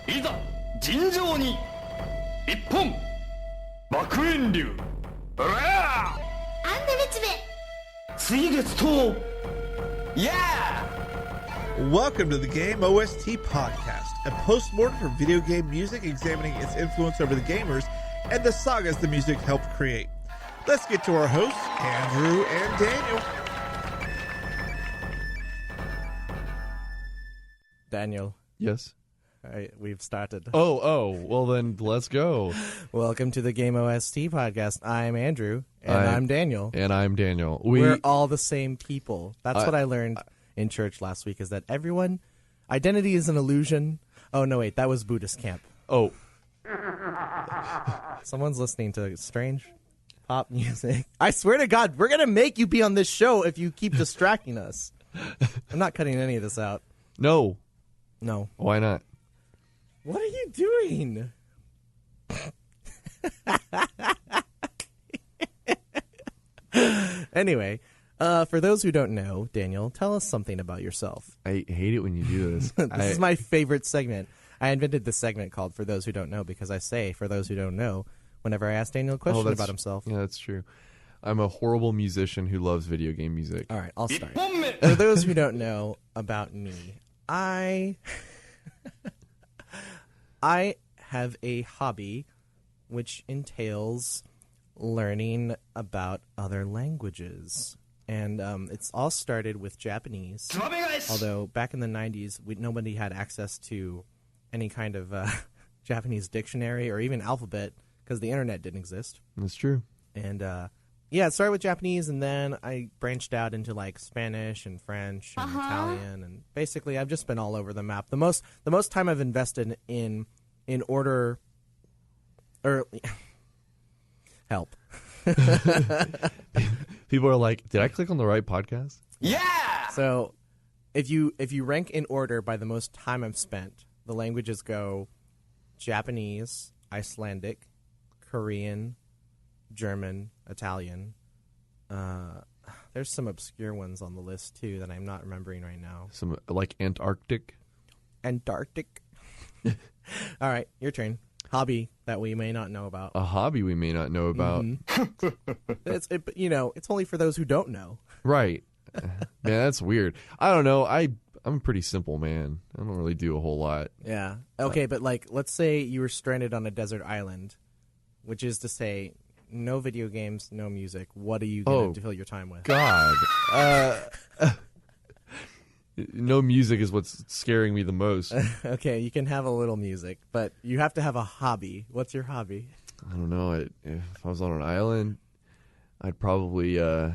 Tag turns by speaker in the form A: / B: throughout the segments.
A: いざ尋常に一本爆炎流うわあ
B: アンデベチベ
A: 水月島 Yeah!
C: Welcome to the Game OST Podcast, a postmortem for video game music examining its influence over the gamers and the sagas the music helped create. Let's get to our hosts, Andrew and Daniel.
D: Daniel,
E: Yes.
D: we've started.
E: Well then let's go.
D: Welcome to the Game OST podcast. I'm Andrew, and I'm Daniel.
E: And I'm Daniel.
D: We're all the same people. That's what I learned in church last week, is that everyone, identity is an illusion. Oh, no, wait, that was Buddhist camp.
E: Oh,
D: Someone's listening to strange pop music. I swear to God, we're going to make you be on this show if you keep distracting us. I'm not cutting any of this out.
E: no.
D: No.
E: Why not?
D: What are you doing? Anyway, for those who don't know, Daniel, tell us something about yourself.
E: I hate it when you do this.
D: This is my favorite segment. I invented this segment called For Those Who Don't Know because I say, for those who don't know, whenever I ask Daniel a question about himself.
E: Yeah, that's true. I'm a horrible musician who loves video game music.
D: All right, I'll start.
A: 本目
D: For those who don't know about me, I have a hobby which entails learning about other languages. And it's all started with Japanese.
A: つばめ返し
D: Although back in the 90s, nobody had access to any kind of Japanese dictionary or even alphabet because the internet didn't exist.
E: That's true.
D: And yeah, it started with Japanese, and then I branched out into like Spanish and French and Italian, and basically I've just been all over the map. The most time I've invested in order or help.
E: People are like, did I click on the right podcast?
A: Yeah!
D: So if you rank in order by the most time I've spent, the languages go Japanese, Icelandic, Korean, German, Italian. There's some obscure ones on the list too that I'm not remembering right now.
E: Some like Antarctic.
D: Antarctic. All right, your turn. Hobby that we may not know about.
E: A hobby we may not know about.
D: It's only for those who don't know.
E: Right. Man, that's weird. I don't know. I'm a pretty simple man. I don't really do a whole lot.
D: Yeah. Okay, but like, let's say you were stranded on a desert island, which is to say, no video games, no music. What are you going to fill your time with?
E: God. No music is what's scaring me the most.
D: Okay, you can have a little music, but you have to have a hobby. What's your hobby?
E: I don't know. If I was on an island, I'd probably. All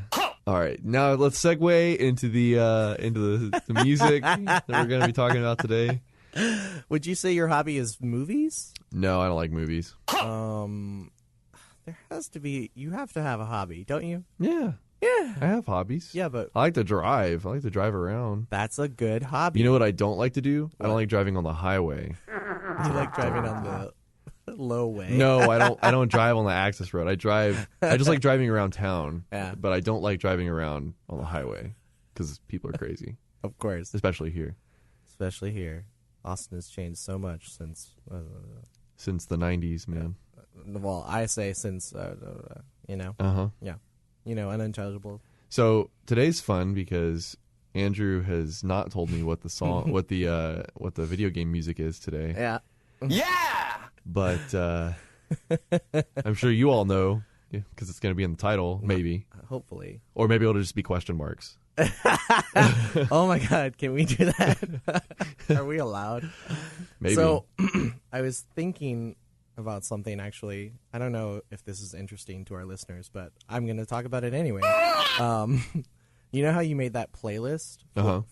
E: right, now let's segue into the music that we're going to be talking about today.
D: Would you say your hobby is movies?
E: No, I don't like movies.
D: There has to be. You have to have a hobby, don't you?
E: Yeah,
D: Yeah.
E: I have hobbies.
D: Yeah, but
E: I like to drive. I like to drive around.
D: that's a good hobby.
E: You know what I don't like to do? I don't like driving on the highway.
D: You like driving on the low way.
E: No, I don't. I don't drive on the access road. I just like driving around town.
D: Yeah.
E: But I don't like driving around on the highway because people are crazy,
D: Of course.
E: especially here.
D: Especially here. Austin has changed so much since,
E: Since the 90s, man.
D: well, I say since,
E: Uh-huh.
D: yeah, unintelligible.
E: So today's fun because Andrew has not told me what the song, what the video game music is today.
D: Yeah.
A: Yeah!
E: But I'm sure you all know because it's going to be in the title, maybe,
D: Hopefully.
E: or maybe it'll just be question marks.
D: Oh my God, can we do that? Are we allowed?
E: Maybe.
D: So, I was thinking about something, actually. I don't know if this is interesting to our listeners, but I'm going to talk about it anyway. You know how you made that playlist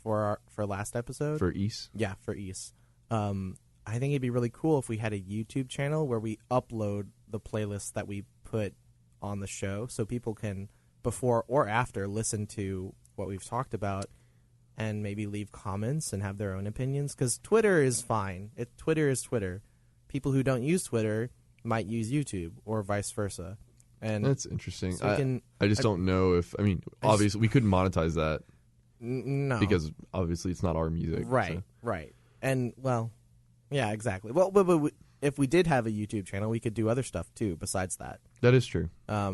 D: for last episode?
E: For East.
D: Yeah, for East. I think it'd be really cool if we had a YouTube channel where we upload the playlists that we put on the show so people can, before or after, listen to what we've talked about and maybe leave comments and have their own opinions. Because Twitter is fine. Twitter is Twitter. People who don't use Twitter might use YouTube or vice versa. And
E: That's interesting.
D: so
E: I just don't know if, obviously we couldn't monetize that
D: no.
E: because obviously it's not our music.
D: Right,
E: so.
D: right. And, well, Yeah, exactly. Well, but if we did have a YouTube channel, we could do other stuff too besides that.
E: That is true.
A: I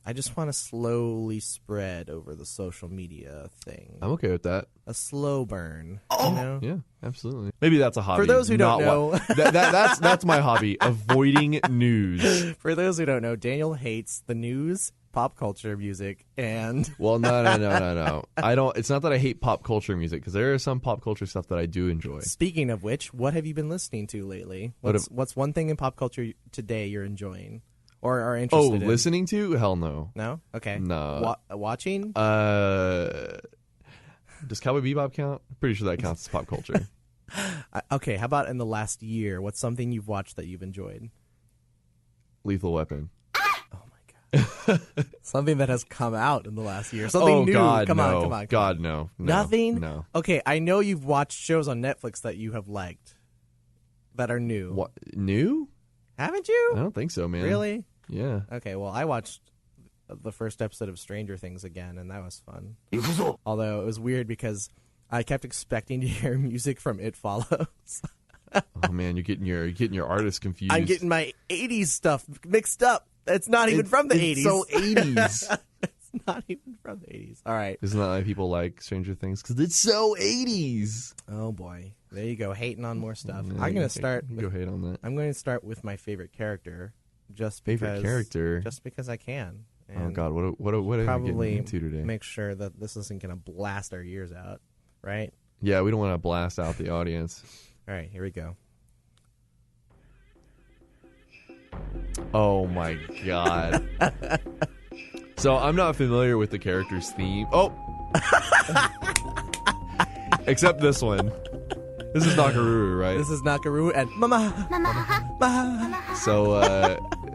D: I just want to slowly spread over the social media thing.
E: I'm okay with that.
D: A slow burn, you know?
E: Yeah, absolutely. Maybe that's a hobby.
D: For those who don't know,
E: that's my hobby: avoiding news.
D: for those who don't know, Daniel hates the news, pop culture, music, and
E: Well, no. I don't. It's not that I hate pop culture music, because there is some pop culture stuff that I do enjoy.
D: speaking of which, what have you been listening to lately? What's one thing in pop culture today you're enjoying or are interested in?
E: Listening to? Hell no.
D: No? Okay.
E: No.
D: Watching?
E: Does Cowboy Bebop count? I'm pretty sure that counts as pop culture.
D: Okay, how about in the last year? What's something you've watched that you've enjoyed?
E: Lethal Weapon.
D: Oh my god. Something that has come out in the last year. Something new.
E: God,
D: come
E: no.
D: on.
E: God, no.
D: Nothing?
E: No.
D: Okay, I know you've watched shows on Netflix that you have liked that are new.
E: What? New?
D: Haven't you?
E: I don't think so, man.
D: Really?
E: Yeah.
D: Okay, well, I watched the first episode of Stranger Things again, and that was fun. Although it was weird because I kept expecting to hear music from It Follows.
E: Oh man, you're getting your artists confused.
D: I'm getting my 80s stuff mixed up. It's not even from the 80s.
E: It's so 80s.
D: It's not even from the 80s. All right.
E: Isn't that why people like Stranger Things? Because it's so 80s.
D: Oh boy. There you go, hating on more stuff.
E: Yeah,
D: I'm going to start
E: go hate on that.
D: I'm going to start with my favorite character just
E: Favorite character?
D: just because I can.
E: Oh
D: And
E: god, what are we
D: probably
E: getting into today?
D: make sure that this isn't going to blast our ears out, right?
E: Yeah, we don't want to blast out the audience.
D: All right, here we go.
E: Oh my god. So I'm not familiar with the character's theme. Oh! Except this one. This is Nakaruru, right?
D: This is Nakaru and Mama.
E: So,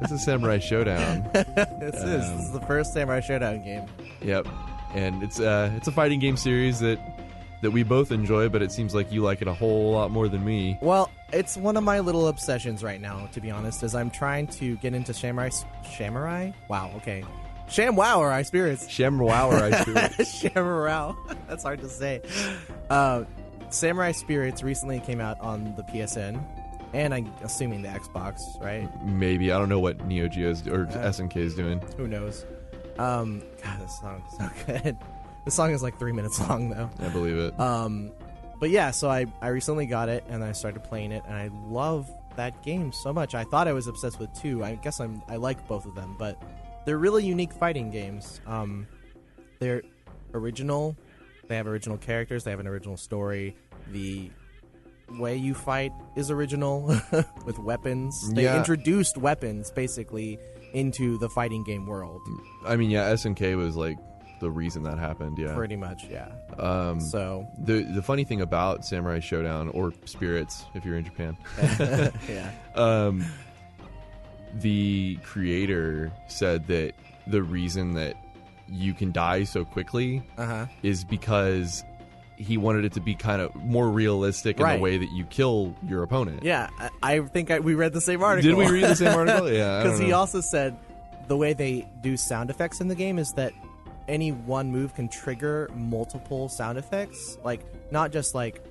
E: this is Samurai Showdown.
D: This is the first Samurai Showdown game.
E: Yep. And it's a fighting game series that we both enjoy, but it seems like you like it a whole lot more than me.
D: Well, it's one of my little obsessions right now, to be honest, as I'm trying to get into Samurai? Wow, okay. ShamWower Spirits.
E: Shamwower, I Spirits.
D: Shamwow. That's hard to say. Samurai Spirits recently came out on the PSN, and I'm assuming the Xbox, right?
E: Maybe. I don't know what Neo Geo's or SNK is doing.
D: Who knows? God, this song is so good. This song is like 3 minutes long, though.
E: I believe it.
D: But yeah, so I recently got it, and I started playing it, and I love that game so much. I thought I was obsessed with 2. I guess I like both of them, but they're really unique fighting games. They're original. They have original characters. They have an original story. The way you fight is original with weapons. They introduced weapons, basically, into the fighting game world.
E: I mean, yeah, SNK was like the reason that happened, yeah.
D: Pretty much, yeah. So
E: the funny thing about Samurai Showdown, or Spirits if you're in Japan,
D: yeah.
E: The creator said that the reason that you can die so quickly is because he wanted it to be kind of more realistic in the way that you kill your opponent.
D: Yeah, I think we read the same article.
E: Did we read the same article? Yeah,
D: because he also said the way they do sound effects in the game is that any one move can trigger multiple sound effects, like not just like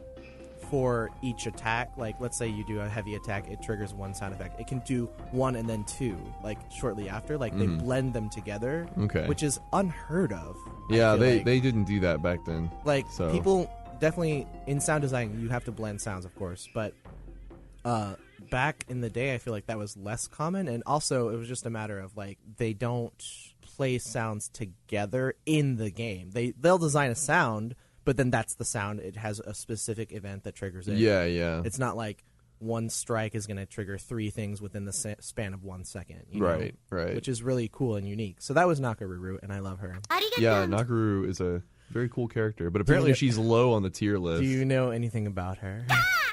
D: for each attack. Like let's say you do a heavy attack, it triggers one sound effect. It can do 1 and then 2 like shortly after. Like they blend them together, which is unheard of.
E: Yeah, they didn't do that back then.
D: Like people definitely in sound design you have to blend sounds, of course, but back in the day I feel like that was less common, and also it was just a matter of like they don't play sounds together in the game. They'll design a sound, but then that's the sound. It has a specific event that triggers it.
E: Yeah, yeah.
D: It's not like one strike is going to trigger 3 things within the span of 1 second. You know?
E: Right.
D: Which is really cool and unique. So that was Nakaruru, and I love her.
E: Yeah, Nakaruru is a very cool character, but apparently she's low on the tier list.
D: Do you know anything about her?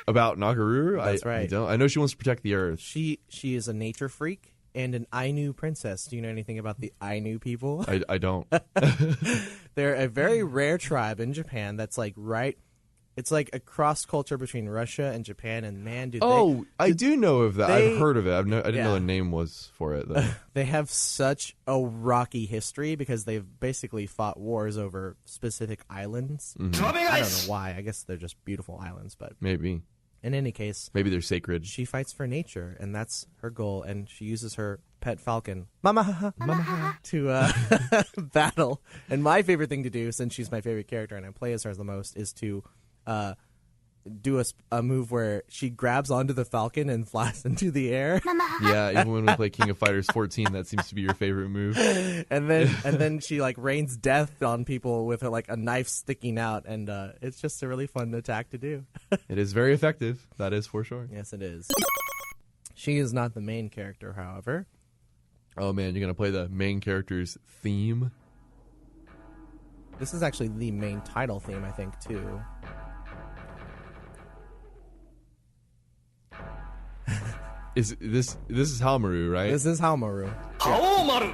E: About Nakaruru?
D: That's right.
E: I don't. I know she wants to protect the Earth.
D: She is a nature freak and an Ainu princess. Do you know anything about the Ainu people?
E: I don't.
D: They're a very rare tribe in Japan that's like it's like a cross culture between Russia and Japan, and man,
E: I do know of that. I've heard of it. I didn't know the
D: Yeah.
E: name was for it, though.
D: They have such a rocky history because they've basically fought wars over specific islands. I don't know why. I guess they're just beautiful islands, but
E: Maybe.
D: In any case,
E: Maybe they're sacred.
D: she fights for nature, and that's her goal. And she uses her pet falcon, Mama, to battle. And my favorite thing to do, since she's my favorite character and I play as her the most, is to do a move where she grabs onto the falcon and flies into the air.
E: Yeah, even when we play King of Fighters 14, that seems to be your favorite move.
D: and then she like rains death on people with like a knife sticking out, and it's just a really fun attack to do.
E: It is very effective. That is for sure.
D: Yes, it is. She is not the main character, however.
E: Oh man, you're gonna play the main character's theme.
D: This is actually the main title theme, I think, too.
E: Is this is Hamaru, right?
D: This is Haomaru.
A: Haomaru!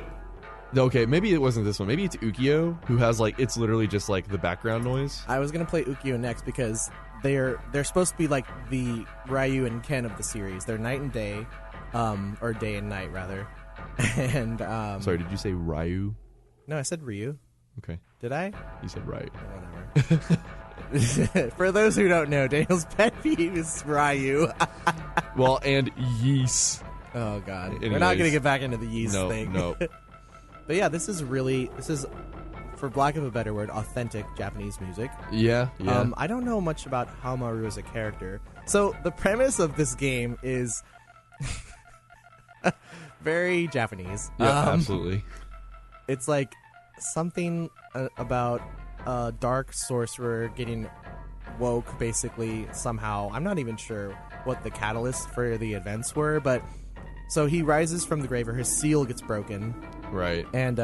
E: Okay, maybe it wasn't this one. Maybe it's Ukyo, who has like it's literally just like the background noise.
D: I was gonna play Ukyo next because they're supposed to be like the Ryu and Ken of the series. They're night and day, or day and night rather. And
E: Sorry, did you say Ryu?
D: no, I said Ryu.
E: Okay,
D: Did I?
E: you said right.
D: Whatever. For those who don't know, Daniel's pet peeve is Ryu.
E: Well, and Yeast.
D: Oh god, we're
E: Anyways.
D: not gonna get back into the yeast
E: No,
D: thing.
E: no.
D: But yeah, this is, for lack of a better word, authentic Japanese music.
E: Yeah, yeah.
D: I don't know much about Haomaru as a character. So the premise of this game is very Japanese.
E: Yeah, absolutely.
D: It's like something about a dark sorcerer getting woke, basically, somehow. I'm not even sure what the catalyst for the events were, but so he rises from the grave, or his seal gets broken,
E: Right.
D: and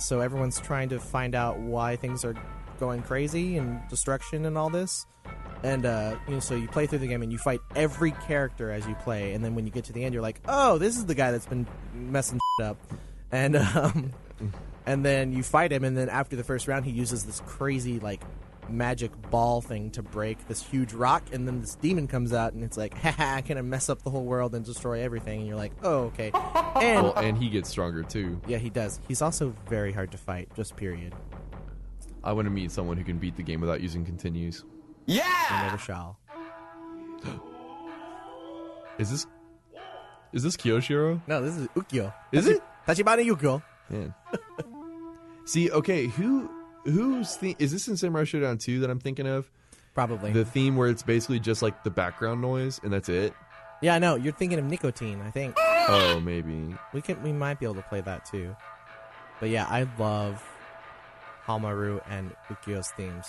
D: so everyone's trying to find out why things are going crazy and destruction and all this. And so you play through the game and you fight every character as you play, and then when you get to the end, you're like, oh, this is the guy that's been messing shit up, and then you fight him, and then after the first round, he uses this crazy like magic ball thing to break this huge rock, and then this demon comes out, and it's like, haha, I'm gonna mess up the whole world and destroy everything, and you're like, oh, okay. And
E: Well, and he gets stronger too.
D: yeah, he does. He's also very hard to fight, just period.
E: I want to meet someone who can beat the game without using continues.
D: You
A: Yeah!
D: never shall.
E: Is this Kyoshiro?
D: No, this is Ukyo.
E: Is it?
D: Tachibana Ukyo.
E: Man. See, okay, who's theme is this in Samurai Showdown 2 that I'm thinking of?
D: Probably.
E: The theme where it's basically just like the background noise and that's it?
D: Yeah, no, you're thinking of Nicotine, I think.
E: Oh, maybe.
D: We might be able to play that too. But yeah, I love Haomaru and Ukyo's themes.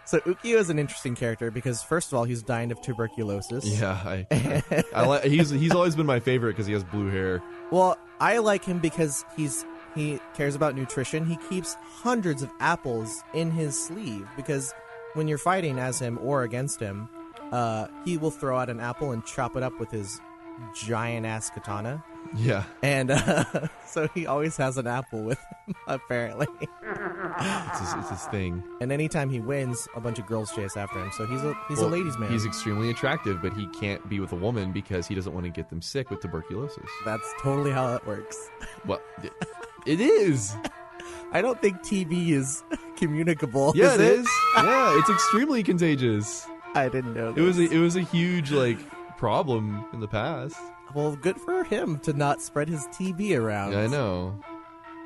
D: So Ukyo is an interesting character because first of all, he's dying of tuberculosis.
E: Yeah, I like he's always been my favorite because he has blue hair.
D: Well, I like him because he cares about nutrition. He keeps hundreds of apples in his sleeve because when you're fighting as him or against him, he will throw out an apple and chop it up with his giant ass katana.
E: Yeah.
D: And so he always has an apple with him, apparently.
E: It's his thing.
D: And anytime he wins, a bunch of girls chase after him. So he's a ladies' man.
E: He's extremely attractive, but he can't be with a woman because he doesn't want to get them sick with tuberculosis.
D: That's totally how that works.
E: Well, it is.
D: I don't think TB is communicable.
E: Yeah,
D: is
E: it is. Yeah, it's extremely contagious.
D: I didn't know this.
E: It was a huge like problem in the past.
D: Well, good for him to not spread his TB around.
E: Yeah, I know.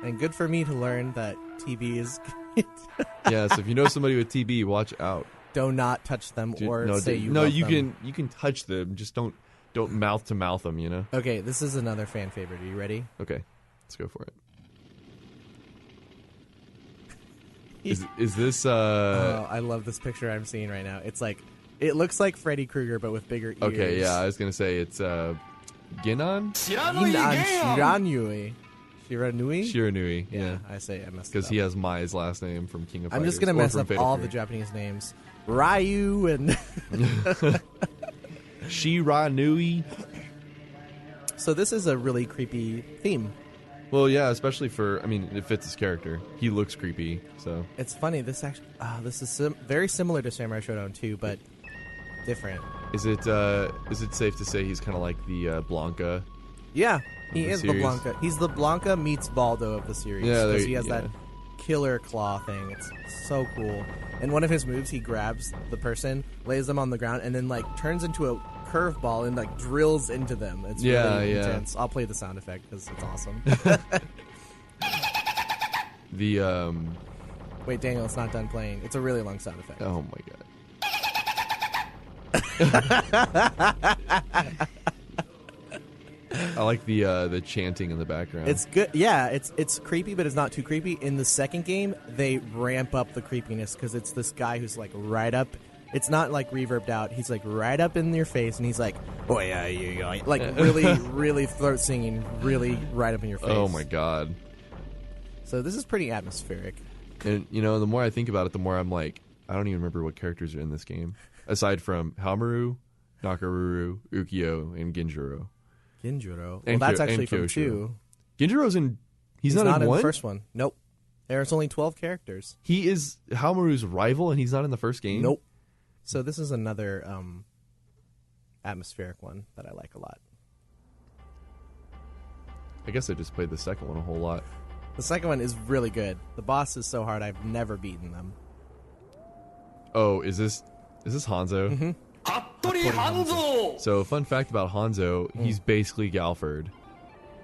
D: And good for me to learn that TB is
E: Yeah, so if you know somebody with TB, watch out.
D: do not touch them or say you
E: no,
D: love
E: you
D: them.
E: can touch them, just don't mouth to mouth them, you know.
D: Okay, this is another fan favorite. Are you ready?
E: Okay, let's go for it. Is this
D: Oh, I love this picture I'm seeing right now. It's like, it looks like Freddy Krueger but with bigger ears.
E: okay? Yeah, I was gonna say it's Ginan
D: Shiranui.
E: Shiranui.
D: Yeah, I messed it
E: because
D: up.
E: he has Mai's last name from King of
D: I'm
E: Fighters.
D: just gonna
E: or
D: mess
E: from
D: up
E: Fatal
D: all
E: Fury.
D: the Japanese names. Ryu and
E: Shiranui.
D: so this is a really creepy theme.
E: Well, yeah, especially it fits his character. He looks creepy, so.
D: It's funny. This actually, this is very similar to Samurai Showdown 2, but different.
E: Is it safe to say he's kind of like the Blanca?
D: Yeah, he
E: the
D: is the
E: series.
D: Blanca. He's the Blanca meets Baldo of the series.
E: Yeah,
D: because he has that killer claw thing. It's so cool. And one of his moves, he grabs the person, lays them on the ground, and then like turns into a curveball and like drills into them. It's really intense. I'll play the sound effect because it's awesome. Wait, Daniel, it's not done playing. It's a really long sound effect.
E: Oh my god. I like the chanting in the background.
D: It's good. Yeah, it's creepy, but it's not too creepy. In the second game, they ramp up the creepiness because it's this guy who's like right up. It's not like reverbed out. He's like right up in your face, and he's like, "Oh yeah, yeah," like really, really throat singing, really right up in your face.
E: Oh my god.
D: So this is pretty atmospheric.
E: And you know, the more I think about it, the more I'm like, I don't even remember what characters are in this game aside from Haomaru, Nakaruru, Ukyo, and Ginjuro.
D: Ginjuro. Well, that's actually from 2.
E: Ginjuro's in. He's not in
D: in
E: one?
D: the first one. Nope. There's only 12 characters.
E: He is Haomaru's rival, and he's not in the first game?
D: Nope. So this is another atmospheric one that I like a lot.
E: I guess I just played the second one a whole lot.
D: The second one is really good. The boss is so hard, I've never beaten them.
E: Oh, is this Hanzo?
D: Mm-hmm.
A: Hattori Hanzo!
E: So, fun fact about Hanzo, he's basically Galford.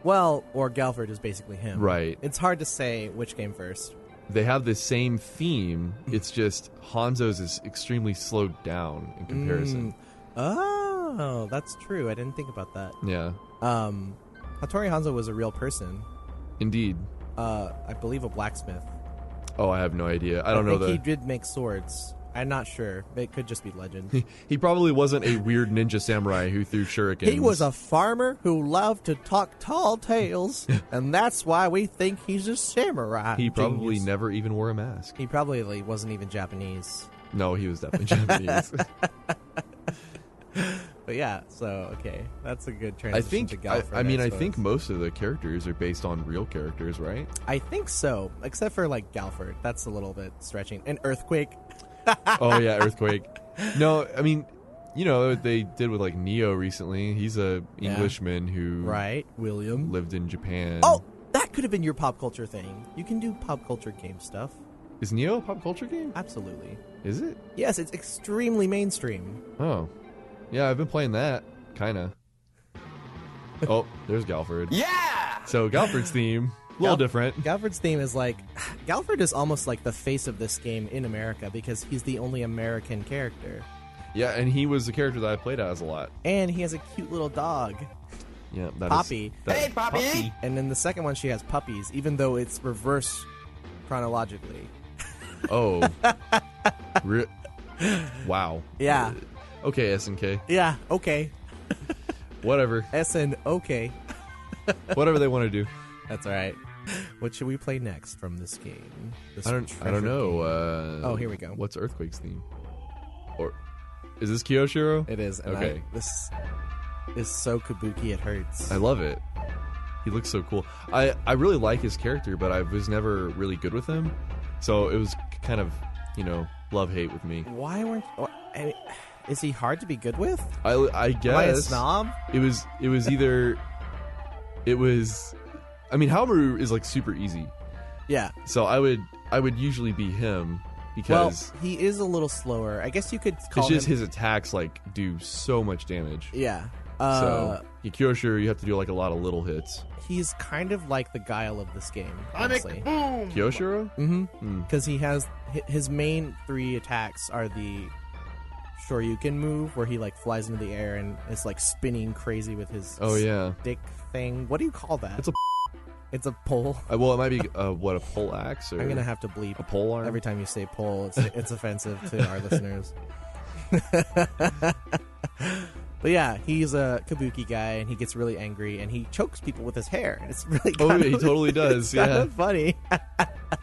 D: Well, or Galford is basically him.
E: Right.
D: It's hard to say which came first.
E: They have the same theme. It's just Hanzo's is extremely slowed down in comparison.
D: Oh, that's true. I didn't think about that.
E: Yeah.
D: Hattori Hanzo was a real person.
E: Indeed.
D: I believe a blacksmith.
E: Oh, I have no idea. I don't know
D: think he did make swords. I'm not sure. It could just be legend.
E: He probably wasn't a weird ninja samurai who threw shurikens.
D: He was a farmer who loved to talk tall tales, and that's why we think he's a samurai.
E: He probably
D: genius.
E: never even wore a mask.
D: He probably wasn't even Japanese.
E: No, he was definitely Japanese.
D: But yeah, so okay, that's a good transition to Galford.
E: I think most of the characters are based on real characters, right?
D: I think so, except for like Galford. That's a little bit stretching. And Earthquake.
E: Oh yeah, Earthquake. No, I mean, you know what they did with like Neo recently. He's a Englishman who
D: William
E: lived in Japan.
D: Oh, that could have been your pop culture thing. You can do pop culture game stuff.
E: Is Neo a pop culture game?
D: Absolutely.
E: Is it?
D: Yes, it's extremely mainstream.
E: Oh. Yeah, I've been playing that, kinda. Oh, there's Galford.
A: Yeah!
E: So Galford's theme, a little different.
D: Galford's theme is like... Galford is almost like the face of this game in America because he's the only American character.
E: Yeah, and he was the character that I played as a lot.
D: And he has a cute little dog.
E: Yeah, that
D: Poppy.
A: Hey, Poppy!
D: And in the second one, she has puppies, even though it's reverse chronologically.
E: Oh. Wow.
D: Yeah.
E: Okay, SNK.
D: Yeah, okay.
E: Whatever.
D: SNOK.
E: Whatever they want to do.
D: That's all right. What should we play next from this game?
E: I don't know.
D: Oh, here we go.
E: What's Earthquake's theme? Or is this Kyoshiro?
D: It is. And
E: Okay.
D: This is so kabuki it hurts.
E: I love it. He looks so cool. I really like his character, but I was never really good with him. So it was kind of, love-hate with me.
D: Why weren't... I mean, is he hard to be good with?
E: I guess.
D: Am I a snob?
E: It was either... I mean, Haomaru is like super easy.
D: Yeah.
E: So I would usually be him because
D: he is a little slower. I guess you could call
E: it's just
D: him...
E: his attacks like do so much damage.
D: Yeah.
E: So Kyoshiro, you have to do like a lot of little hits.
D: He's kind of like the Guile of this game, honestly.
E: Kyoshiro?
D: Mm-hmm. Because he has... His main 3 attacks are the Shoryuken move, where he like flies into the air and is like spinning crazy with his stick thing. What do you call that? It's a pole.
E: Well, it might be a pole axe? Or
D: I'm gonna have to bleep
E: a pole arm?
D: every time you say pole. It's offensive to our listeners. But yeah, he's a kabuki guy, and he gets really angry, and he chokes people with his hair. It's really
E: he totally does.
D: Kind of funny.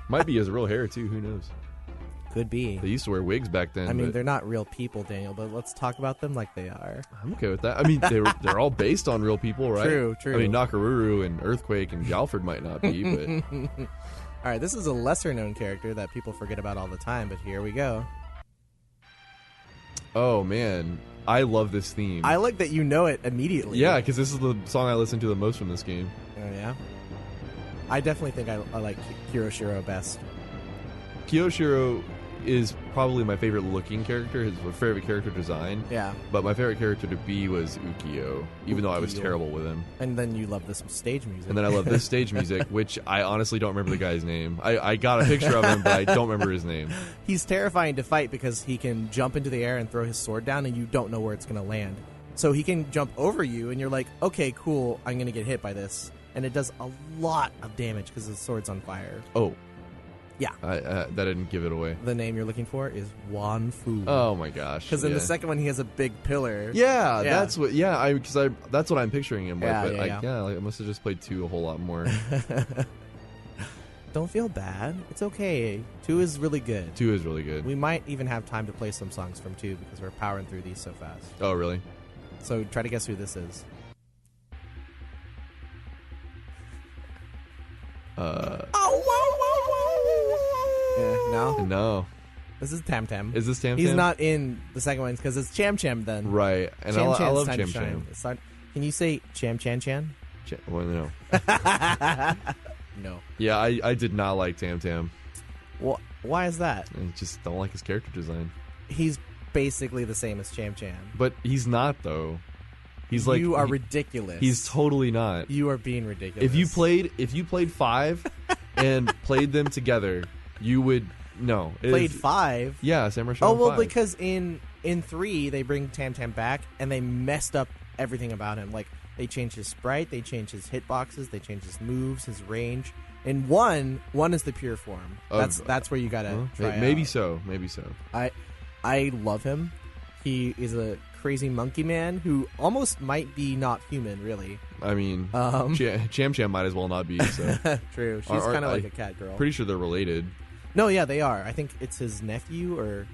E: Might be his real hair too. Who knows?
D: Could be.
E: They used to wear wigs back then.
D: I mean, they're not real people, Daniel, but let's talk about them like they are.
E: I'm okay with that. I mean, they're all based on real people, right?
D: True.
E: I mean, Nakaruru and Earthquake and Galford might not be, but...
D: All right, this is a lesser-known character that people forget about all the time, but here we go.
E: Oh, man. I love this theme.
D: I like that you know it immediately.
E: Yeah, because this is the song I listen to the most from this game.
D: Oh, yeah? I definitely think I like Kiroshiro best.
E: Kiyoshiro is probably my favorite looking character, his favorite character design.
D: Yeah.
E: But my favorite character to be was Ukiyo, even though I was terrible with him.
D: And then you love this stage music.
E: And then I love this stage music, which I honestly don't remember the guy's name. I got a picture of him, but I don't remember his name.
D: He's terrifying to fight because he can jump into the air and throw his sword down, and you don't know where it's going to land. So he can jump over you, and you're like, okay, cool, I'm going to get hit by this. And it does a lot of damage because the sword's on fire.
E: Oh.
D: Yeah.
E: That didn't give it away.
D: The name you're looking for is Wanfu.
E: Oh my gosh.
D: Because in the second one, he has a big pillar.
E: Yeah, that's what. Yeah, that's what I'm picturing him with.
D: Yeah,
E: But
D: yeah.
E: I must have just played 2 a whole lot more.
D: Don't feel bad. It's okay. 2 is really good.
E: 2 is really good.
D: We might even have time to play some songs from 2 because we're powering through these so fast.
E: Oh, really?
D: So try to guess who this is. No?
E: No.
D: This is Tam Tam.
E: Is this Tam Tam?
D: He's not in the second one because it's Cham Cham then.
E: Right. And I love Cham Cham.
D: Can you say Cham Chan Chan?
E: Well, no.
D: No.
E: Yeah, I did not like Tam Tam.
D: Why is that?
E: I just don't like his character design.
D: He's basically the same as Cham Cham.
E: But he's not, though. He's like,
D: you are ridiculous.
E: He's totally not.
D: You are being ridiculous.
E: If you played 5 and played them together, you would
D: played 5.
E: Yeah, Samurai Shodown.
D: Oh well,
E: 5.
D: because in 3 they bring Tam Tam back and they messed up everything about him. Like they changed his sprite, they changed his hitboxes, they changed his moves, his range. In one is the pure form. That's where you gotta try.
E: Maybe
D: out.
E: so.
D: I love him. He is a crazy monkey man who almost might be not human, really.
E: I mean, Cham Cham might as well not be. So.
D: True. She's kind of like a cat girl.
E: Pretty sure they're related.
D: No, yeah, they are. I think it's his nephew.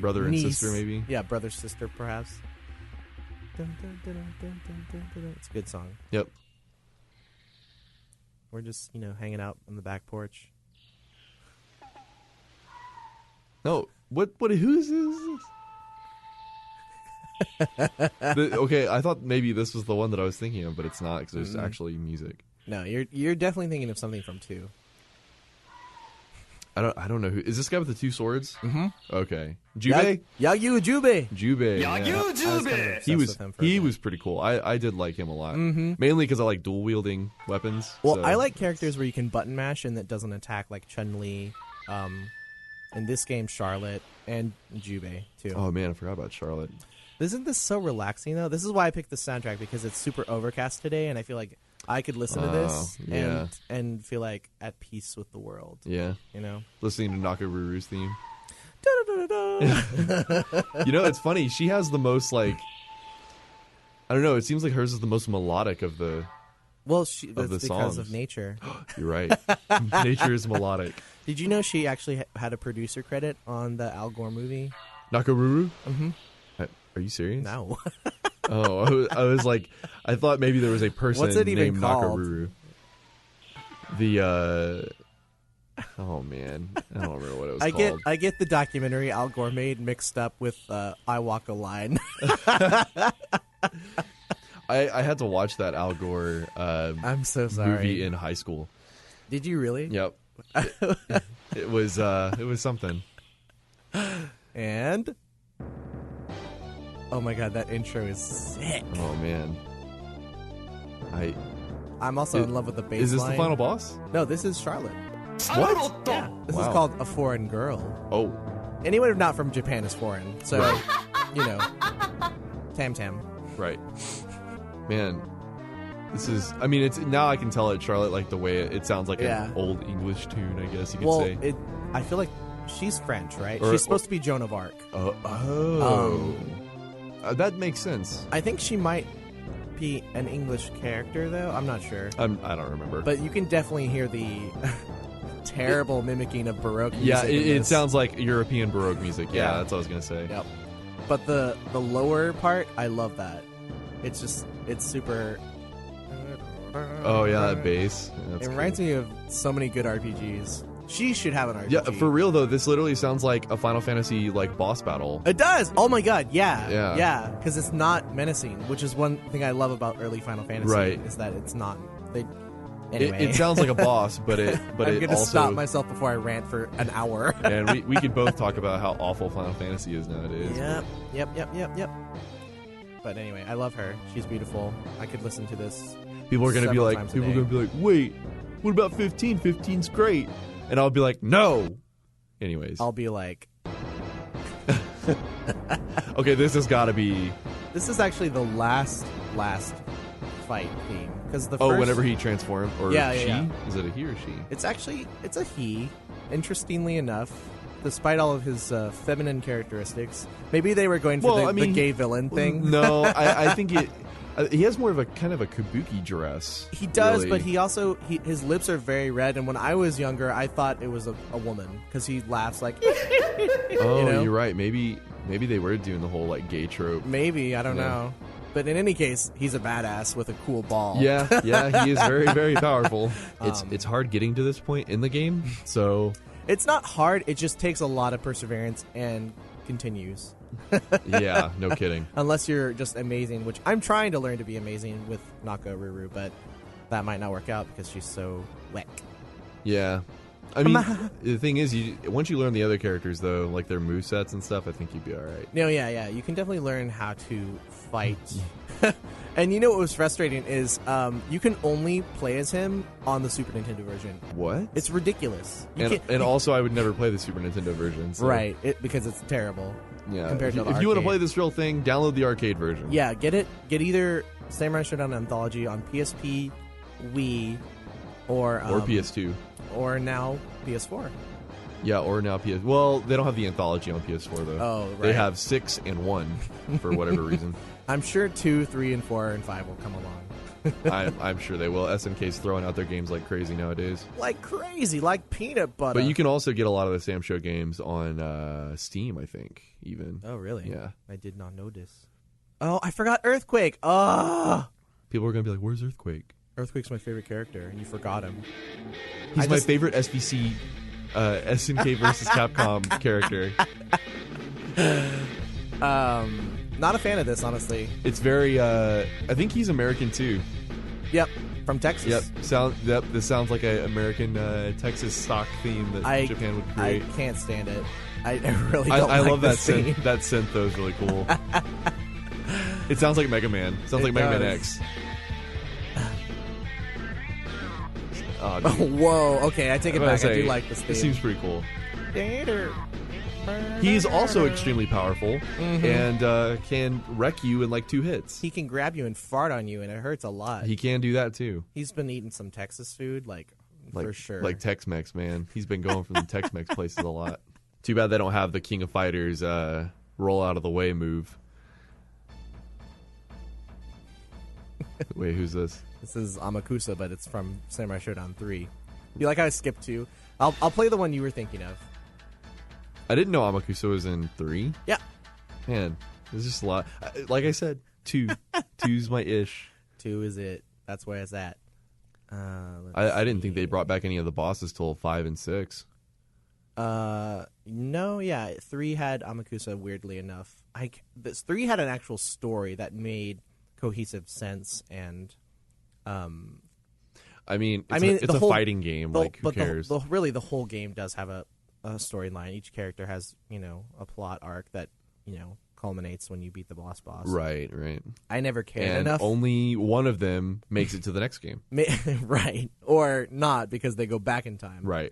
E: Brother and
D: niece.
E: sister, maybe?
D: Yeah, brother, sister, perhaps. It's a good song.
E: Yep.
D: We're just, hanging out on the back porch.
E: No, who is this? Okay, I thought maybe this was the one that I was thinking of, but it's not because there's actually music.
D: No, you're definitely thinking of something from 2.
E: I don't know who is this guy with the 2 swords.
D: Mm-hmm.
E: Okay, Jubei.
D: Yagyu Jubei.
E: Jubei.
A: Yagyu Jubei.
E: He was pretty cool. I did like him a lot, mainly because I like dual wielding weapons.
D: Well,
E: so.
D: I like characters where you can button mash and that doesn't attack, like Chun-Li. In this game, Charlotte and Jubei too.
E: Oh man, I forgot about Charlotte.
D: Isn't this so relaxing though? This is why I picked the soundtrack because it's super overcast today, and I feel like I could listen to this and feel like at peace with the world.
E: Yeah, listening to Nakaruru's theme. It's funny. She has the most I don't know. It seems like hers is the most melodic of the.
D: Well, that's because
E: songs.
D: of nature.
E: You're right. Nature is melodic.
D: Did you know she actually had a producer credit on the Al Gore movie?
E: Nakaruru?
D: Mm-hmm.
E: Are you serious?
D: No.
E: Oh, I was like, I thought maybe there was a person
D: What's it even
E: named
D: called?
E: Nakaruru. Oh man, I don't remember what it was called.
D: I get the documentary Al Gore made mixed up with I Walk a Line.
E: I had to watch that Al Gore
D: I'm so sorry.
E: movie in high school.
D: Did you really?
E: Yep. It was something.
D: And oh my god, that intro is sick.
E: Oh man.
D: I'm also in love with the bass
E: Is this
D: line.
E: the final boss?
D: No, this is Charlotte.
E: What?
D: Yeah, this is
E: Wow.
D: called A Foreign Girl.
E: Oh.
D: Anyone not from Japan is foreign. So, Tam Tam.
E: Right. Man. This is, I mean, it's now I can tell it, Charlotte, like the way it sounds like an old English tune, I guess you could say.
D: I feel like she's French, right?
E: Or-
D: She's supposed to be Joan of Arc.
E: That makes sense.
D: I think she might be an English character, though. I'm not sure.
E: I don't remember.
D: But you can definitely hear the terrible mimicking of Baroque music.
E: Yeah,
D: in
E: it
D: this.
E: sounds like European Baroque music. Yeah,
D: Yeah.
E: that's what I was going to say.
D: Yep. But the lower part, I love that. It's super.
E: Oh, yeah, that bass. Yeah,
D: It reminds me of so many good RPGs. She should have an RPG.
E: Yeah, for real, though, this literally sounds like a Final Fantasy, boss battle.
D: It does! Oh my god, yeah.
E: Yeah.
D: Yeah, because it's not menacing, which is one thing I love about early Final Fantasy.
E: Right.
D: Is that it's not. Anyway.
E: It sounds like a boss, but it
D: I'm going to
E: also
D: stop myself before I rant for an hour.
E: and we could both talk about how awful Final Fantasy is nowadays.
D: Yep. But anyway, I love her. She's beautiful. I could listen to this.
E: People are going to be
D: several
E: like,
D: times a
E: people are
D: day.
E: going to be like, wait, what about 15? 15's great, and I'll be like, no. Anyways,
D: I'll be like,
E: okay, this has got to be.
D: this is actually the last fight theme because the first,
E: Whenever he transforms, or
D: Yeah,
E: she,
D: yeah.
E: is it a he or she?
D: it's a he. Interestingly enough, despite all of his feminine characteristics, maybe they were going for the gay villain thing.
E: No, I think he has more of a kind of a kabuki dress.
D: He does,
E: really.
D: but he also his lips are very red. And when I was younger, I thought it was a woman because he laughs like.
E: Oh,
D: you know?
E: you're right. Maybe they were doing the whole like gay trope.
D: Maybe I don't
E: Yeah.
D: know, but in any case, he's a badass with a cool ball.
E: Yeah, he is very, very powerful. It's hard getting to this point in the game, so
D: It's not hard. It just takes a lot of perseverance and continues.
E: yeah, no kidding.
D: Unless you're just amazing, which I'm trying to learn to be amazing with Naka Ruru, but that might not work out because she's so whack.
E: Yeah, I mean, the thing is, once you learn the other characters though, like their movesets and stuff, I think you'd be all right.
D: No, yeah. You can definitely learn how to fight. And you know what was frustrating is you can only play as him on the Super Nintendo version.
E: What?
D: It's ridiculous. You
E: and
D: can't-
E: also, I would never play the Super Nintendo version. So,
D: right, because it's terrible.
E: Yeah.
D: Compared to the
E: if you want to
D: arcade.
E: play this real thing, download the arcade version.
D: Yeah, get it. Get either Samurai Shodown Anthology on PSP, Wii, or
E: PS2.
D: or now PS4.
E: Yeah, or now PS. Well, they don't have the anthology on PS4 though.
D: Oh, right.
E: They have 6 and 1 for whatever reason.
D: I'm sure 2, 3, and 4, and 5 will come along.
E: I'm sure they will. SNK's throwing out their games like crazy nowadays.
D: Like crazy, like peanut butter.
E: But you can also get a lot of the Sam Show games on Steam, I think, even.
D: Oh, really?
E: Yeah.
D: I did not notice. Oh, I forgot Earthquake. Oh,
E: People are going to be like, where's Earthquake?
D: Earthquake's my favorite character, and you forgot him.
E: He's
D: I
E: my
D: just-
E: favorite SVC, SNK versus Capcom character.
D: Not a fan of this, honestly.
E: It's very, I think he's American too.
D: Yep, from Texas.
E: Yep. This sounds like an American Texas stock theme that Japan would
D: I
E: create.
D: can't stand it. I really don't
E: I
D: like
E: love that
D: this theme.
E: synth. That synth though is really cool. It sounds like Mega Man. It sounds like Mega Man
D: does.
E: X. Oh, dude.
D: Whoa, okay, I take it
E: I was
D: back.
E: gonna
D: I do
E: say,
D: like this theme.
E: It seems pretty cool. He's also extremely powerful and can wreck you in like 2 hits.
D: He can grab you and fart on you, and it hurts a lot.
E: He can do that too.
D: He's been eating some Texas food, for sure.
E: Like Tex-Mex, man. He's been going from the Tex-Mex places a lot. Too bad they don't have the King of Fighters roll out of the way move. Wait, who's this?
D: This is Amakusa, but it's from Samurai Shodown 3. You like how I skipped 2? I'll play the one you were thinking of.
E: I didn't know Amakusa was in 3.
D: Yeah.
E: Man, there's just a lot. Like I said, 2. 2's my ish.
D: 2 is it. That's where it's at.
E: I didn't think they brought back any of the bosses till 5 and 6.
D: No, yeah. 3 had Amakusa, weirdly enough. 3 had an actual story that made cohesive sense, and
E: I mean,
D: it's
E: a fighting game. Like, who cares?
D: Really, the whole game does have a storyline. Each character has, a plot arc that, culminates when you beat the boss.
E: Right.
D: I never cared
E: And
D: enough.
E: only one of them makes it to the next game.
D: Right. Or not, because they go back in time.
E: Right.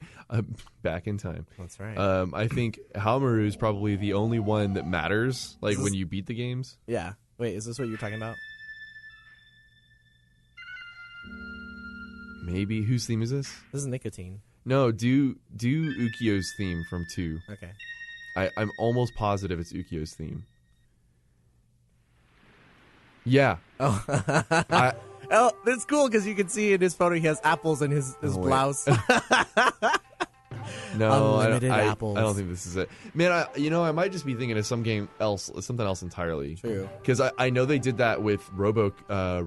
E: Back in time.
D: That's right.
E: I think Haomaru is probably the only one that matters, like when you beat the games.
D: Yeah. Wait, is this what you're talking about?
E: Maybe. Whose theme is this?
D: This is Nicotine.
E: No, do Ukio's theme from 2.
D: Okay.
E: I'm almost positive it's Ukio's theme. Yeah.
D: Oh.
E: I,
D: Oh, that's cool because you can see in his photo he has apples in his
E: wait.
D: blouse.
E: No,
D: Unlimited
E: I
D: apples.
E: don't think this is it. Man, I might just be thinking of something else entirely.
D: True.
E: Because I know they did that with Robokai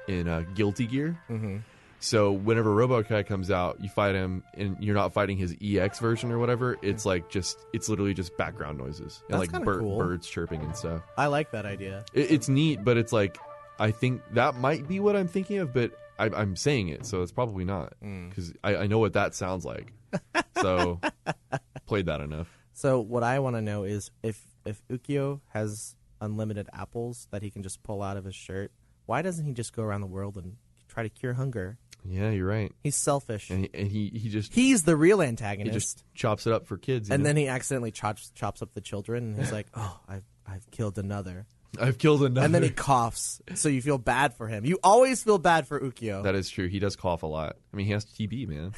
E: in Guilty Gear.
D: Mm-hmm.
E: So whenever Robokai comes out, you fight him, and you're not fighting his EX version or whatever. It's it's literally just background noises and
D: That's
E: like
D: kinda cool.
E: birds chirping and stuff.
D: I like that idea.
E: It's neat, but it's like I think that might be what I'm thinking of, but I'm saying it, so it's probably not because I know what that sounds like. So played that enough.
D: So what I want to know is if Ukyo has unlimited apples that he can just pull out of his shirt, why doesn't he just go around the world and try to cure hunger?
E: Yeah, you're right.
D: He's selfish.
E: And
D: he's the real
E: he
D: antagonist.
E: just chops it up for kids.
D: And then he accidentally chops up the children, and he's like, "Oh, I've killed another."
E: I've killed another.
D: And then he coughs, so you feel bad for him. You always feel bad for Ukyo.
E: That is true. He does cough a lot. I mean, he has TB, man.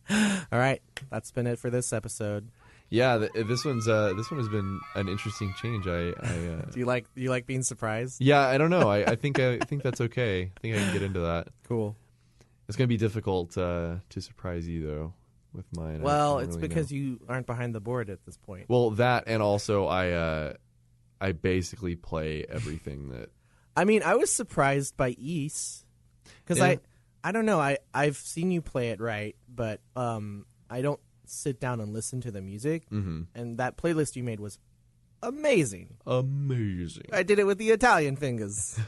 D: All right, that's been it for this episode.
E: Yeah, this one has been an interesting change.
D: Do you like being surprised?
E: Yeah, I don't know. I think that's okay. I think I can get into that.
D: Cool.
E: It's gonna be difficult to surprise you though with mine.
D: Well,
E: I don't
D: it's
E: really
D: because
E: know.
D: you aren't behind the board at this point.
E: Well, that and also I basically play everything that.
D: I mean, I was surprised by East because
E: Yeah.
D: I don't know. I've seen you play it right, but I don't sit down and listen to the music.
E: Mm-hmm.
D: And that playlist you made was amazing.
E: Amazing.
D: I did it with the Italian fingers.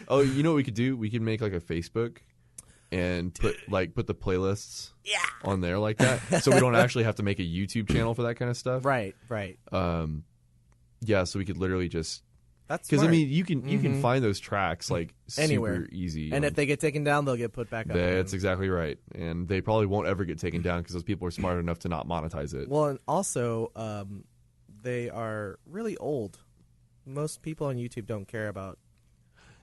E: Oh, you know what we could do? We could make like a Facebook and put the playlists on there like that, so we don't actually have to make a YouTube channel for that kind of stuff.
D: Right.
E: Yeah, so we could literally just.
D: That's
E: Because I
D: smart.
E: mean, you can find those tracks like
D: Anywhere.
E: super easy.
D: And if they get taken down, they'll get put back up.
E: that's
D: again.
E: exactly right, and they probably won't ever get taken down because those people are smart enough to not monetize it.
D: Well, and also, they are really old. Most people on YouTube don't care about.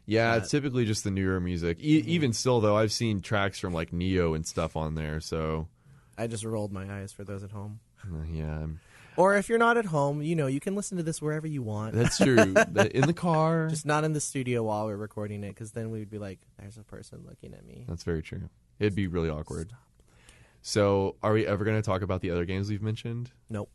E: Yeah, it's typically just the newer music. Even still, though, I've seen tracks from like Neo and stuff on there. So
D: I just rolled my eyes for those at home.
E: yeah,
D: Or if you're not at home, you can listen to this wherever you want.
E: that's true. In the car,
D: Just not in the studio while we're recording it, because then we would be like, "There's a person looking at me."
E: that's very true. It'd be really awkward. So, are we ever going to talk about the other games we've mentioned?
D: Nope.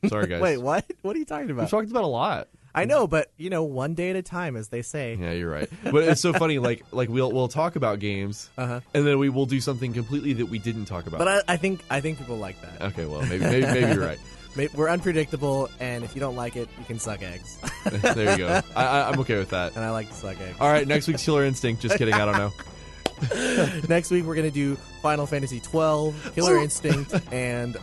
E: Sorry, guys.
D: Wait, what? What are you talking
E: We've
D: about?
E: talked about a lot.
D: I know, but one day at a time, as they say.
E: Yeah, you're right. But it's so funny. Like we'll talk about games, and then we will do something completely that we didn't talk about.
D: But I think people like that.
E: Okay, well, maybe you're right.
D: We're unpredictable, and if you don't like it, you can suck eggs.
E: There you go. I'm okay with that.
D: And I like to suck eggs.
E: All right, next week's Killer Instinct. Just kidding. I don't know.
D: Next week, we're going to do Final Fantasy 12, Killer Instinct, and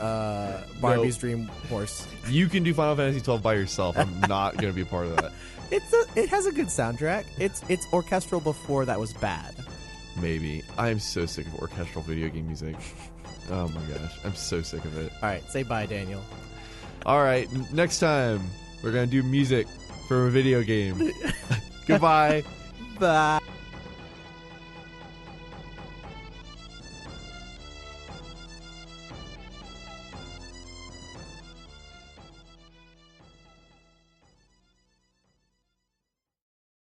D: Barbie's Dream Horse.
E: You can do Final Fantasy 12 by yourself. I'm not going to be a part of that.
D: It has a good soundtrack. It's orchestral before that was bad.
E: Maybe. I'm so sick of orchestral video game music. Oh my gosh. I'm so sick of it.
D: All right, say bye, Daniel.
E: All right, next time we're going to do music for a video game. Goodbye.
D: Bye.